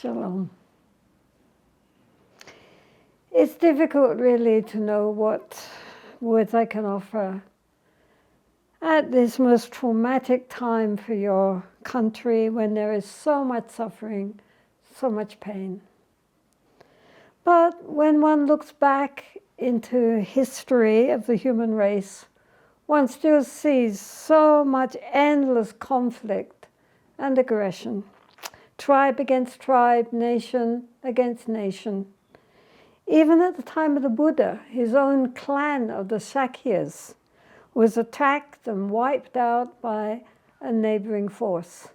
Shalom. It's difficult really to know what words I can offer at this most traumatic time for your country when there is so much suffering, so much pain. But when one looks back into history of the human race, one still sees so much endless conflict and aggression. Tribe against tribe, nation against nation. Even at the time of the Buddha, his own clan of the Shakyas was attacked and wiped out by a neighboring force.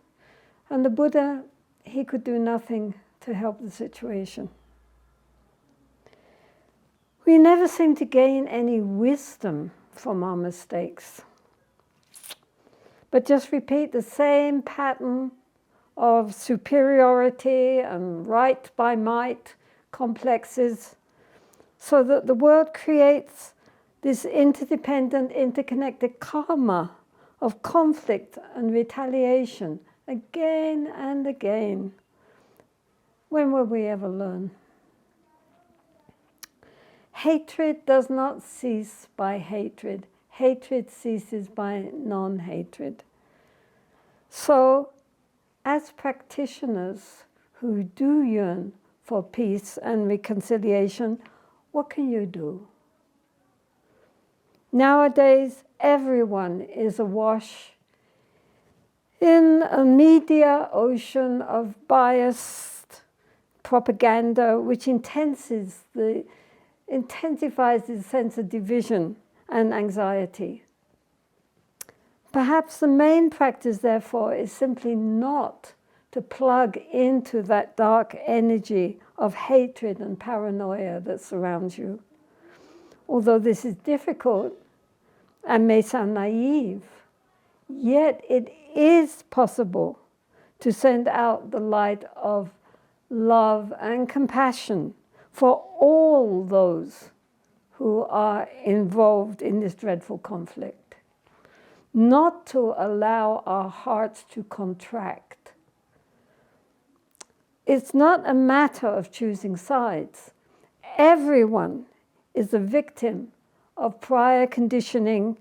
And the Buddha, he could do nothing to help the situation. We never seem to gain any wisdom from our mistakes, but just repeat the same pattern of superiority and right by might complexes, so that the world creates this interdependent, interconnected karma of conflict and retaliation again and again. When will we ever learn? Hatred does not cease by hatred. Hatred ceases by non-hatred. So, as practitioners who do yearn for peace and reconciliation, what can you do? Nowadays, everyone is awash in a media ocean of biased propaganda which intensifies the sense of division and anxiety. Perhaps the main practice, therefore, is simply not to plug into that dark energy of hatred and paranoia that surrounds you. Although this is difficult and may sound naive, yet it is possible to send out the light of love and compassion for all those who are involved in this dreadful conflict. Not to allow our hearts to contract. It's not a matter of choosing sides. Everyone is a victim of prior conditioning,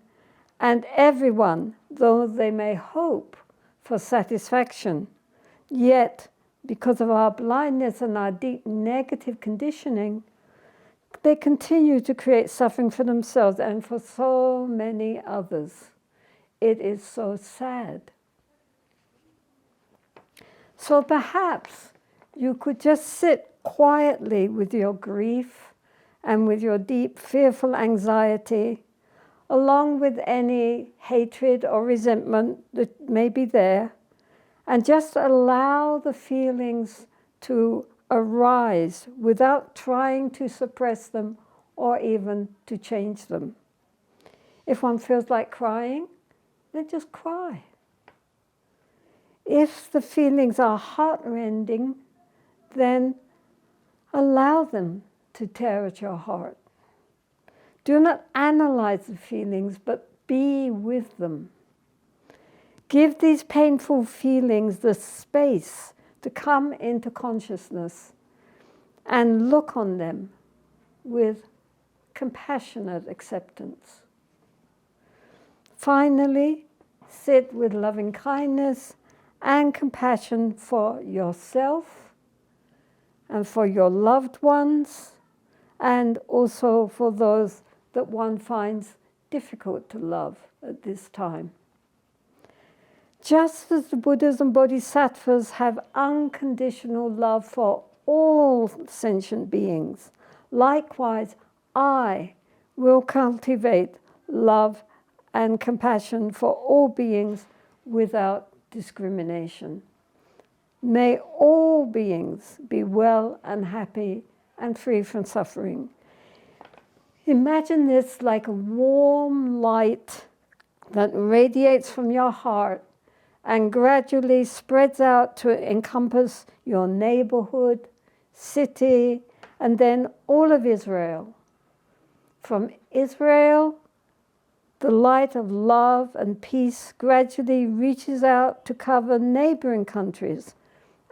and everyone, though they may hope for satisfaction, yet because of our blindness and our deep negative conditioning, they continue to create suffering for themselves and for so many others. It is so sad. So perhaps you could just sit quietly with your grief and with your deep, fearful anxiety, along with any hatred or resentment that may be there, and just allow the feelings to arise without trying to suppress them or even to change them. If one feels like crying, then just cry. If the feelings are heart-rending, then allow them to tear at your heart. Do not analyze the feelings, but be with them. Give these painful feelings the space to come into consciousness and look on them with compassionate acceptance. Finally, sit with loving kindness and compassion for yourself and for your loved ones, and also for those that one finds difficult to love at this time. Just as the Buddhas and Bodhisattvas have unconditional love for all sentient beings, likewise, I will cultivate love and compassion for all beings without discrimination. May all beings be well and happy and free from suffering. Imagine this like a warm light that radiates from your heart and gradually spreads out to encompass your neighborhood, city, and then all of Israel. From Israel, the light of love and peace gradually reaches out to cover neighboring countries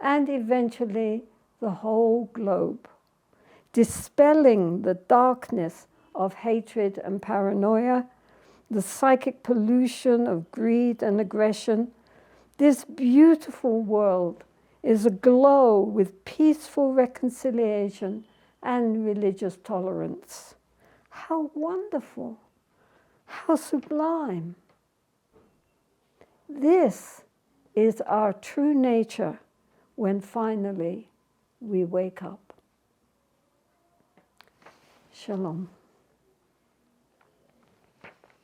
and eventually the whole globe, dispelling the darkness of hatred and paranoia, the psychic pollution of greed and aggression. This beautiful world is aglow with peaceful reconciliation and religious tolerance. How wonderful! How sublime! This is our true nature when finally we wake up. Shalom.